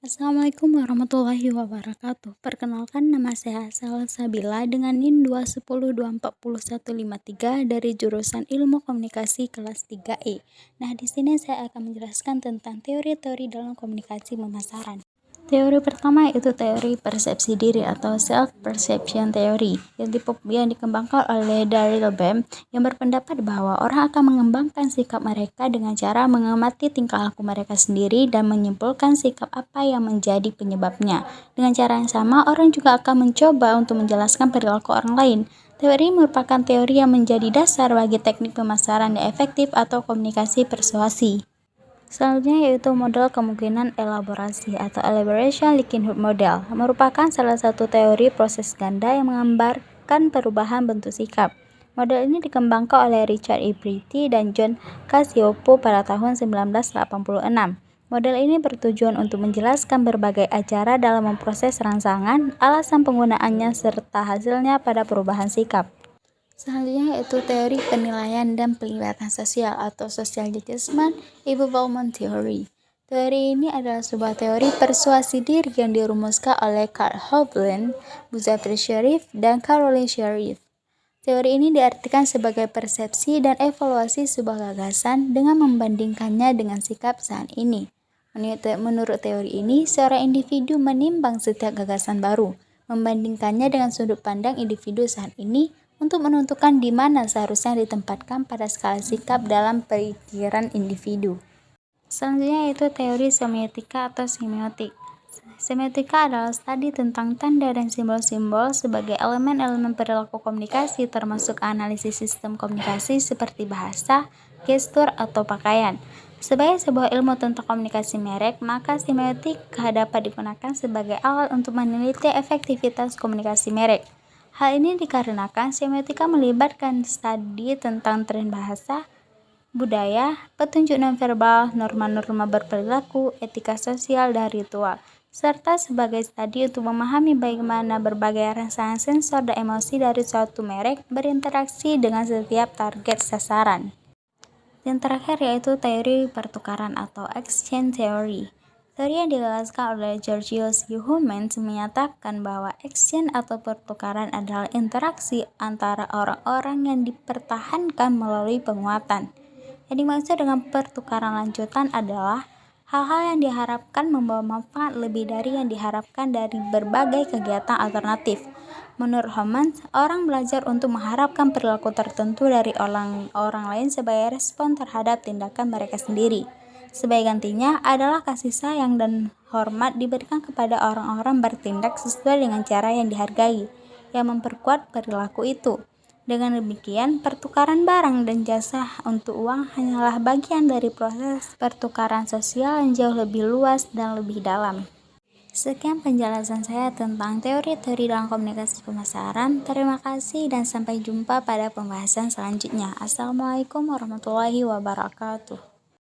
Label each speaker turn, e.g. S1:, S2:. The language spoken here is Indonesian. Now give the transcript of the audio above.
S1: Assalamualaikum warahmatullahi wabarakatuh. Perkenalkan, nama saya Salsabila dengan NIM 210240153 dari jurusan Ilmu Komunikasi kelas 3E. Nah, di sini saya akan menjelaskan tentang teori-teori dalam komunikasi pemasaran. Teori pertama yaitu teori persepsi diri atau self-perception theory yang dikembangkan oleh Daryl Bem, yang berpendapat bahwa orang akan mengembangkan sikap mereka dengan cara mengamati tingkah laku mereka sendiri dan menyimpulkan sikap apa yang menjadi penyebabnya. Dengan cara yang sama, orang juga akan mencoba untuk menjelaskan perilaku orang lain. Teori merupakan teori yang menjadi dasar bagi teknik pemasaran yang efektif atau komunikasi persuasi. Selanjutnya yaitu model kemungkinan elaborasi atau elaboration likelihood model, merupakan salah satu teori proses ganda yang menggambarkan perubahan bentuk sikap. Model ini dikembangkan oleh Richard E. Pretty dan John Cacioppo pada tahun 1986. Model ini bertujuan untuk menjelaskan berbagai acara dalam memproses rangsangan, alasan penggunaannya, serta hasilnya pada perubahan sikap. Selanjutnya yaitu teori penilaian dan pelibatan sosial atau social judgment evaluation theory. Teori ini adalah sebuah teori persuasi diri yang dirumuskan oleh Carl Hovland, Muzaffar Sharif, dan Caroline Sharif. Teori ini diartikan sebagai persepsi dan evaluasi sebuah gagasan dengan membandingkannya dengan sikap saat ini. Menurut teori ini, seorang individu menimbang setiap gagasan baru, membandingkannya dengan sudut pandang individu saat ini, untuk menentukan di mana seharusnya ditempatkan pada skala sikap dalam pikiran individu. Selanjutnya yaitu teori semiotika atau semiotik. Semiotika adalah studi tentang tanda dan simbol-simbol sebagai elemen-elemen perilaku komunikasi, termasuk analisis sistem komunikasi seperti bahasa, gestur, atau pakaian. Sebagai sebuah ilmu tentang komunikasi merek, maka semiotika dapat digunakan sebagai alat untuk meneliti efektivitas komunikasi merek. Hal ini dikarenakan semiotika melibatkan studi tentang tren bahasa, budaya, petunjuk nonverbal, norma-norma berperilaku, etika sosial, dan ritual, serta sebagai studi untuk memahami bagaimana berbagai rangsangan sensor dan emosi dari suatu merek berinteraksi dengan setiap target sasaran. Yang terakhir yaitu teori pertukaran atau exchange theory. Teori yang digagaskan oleh Georgios Yuhumens menyatakan bahwa exchange atau pertukaran adalah interaksi antara orang-orang yang dipertahankan melalui penguatan. Yang dimaksud dengan pertukaran lanjutan adalah hal-hal yang diharapkan membawa manfaat lebih dari yang diharapkan dari berbagai kegiatan alternatif. Menurut Humans, orang belajar untuk mengharapkan perilaku tertentu dari orang lain sebagai respon terhadap tindakan mereka sendiri. Sebagai gantinya adalah kasih sayang dan hormat diberikan kepada orang-orang bertindak sesuai dengan cara yang dihargai, yang memperkuat perilaku itu. Dengan demikian, pertukaran barang dan jasa untuk uang hanyalah bagian dari proses pertukaran sosial yang jauh lebih luas dan lebih dalam. Sekian penjelasan saya tentang teori-teori dalam komunikasi pemasaran. Terima kasih dan sampai jumpa pada pembahasan selanjutnya. Assalamualaikum warahmatullahi wabarakatuh.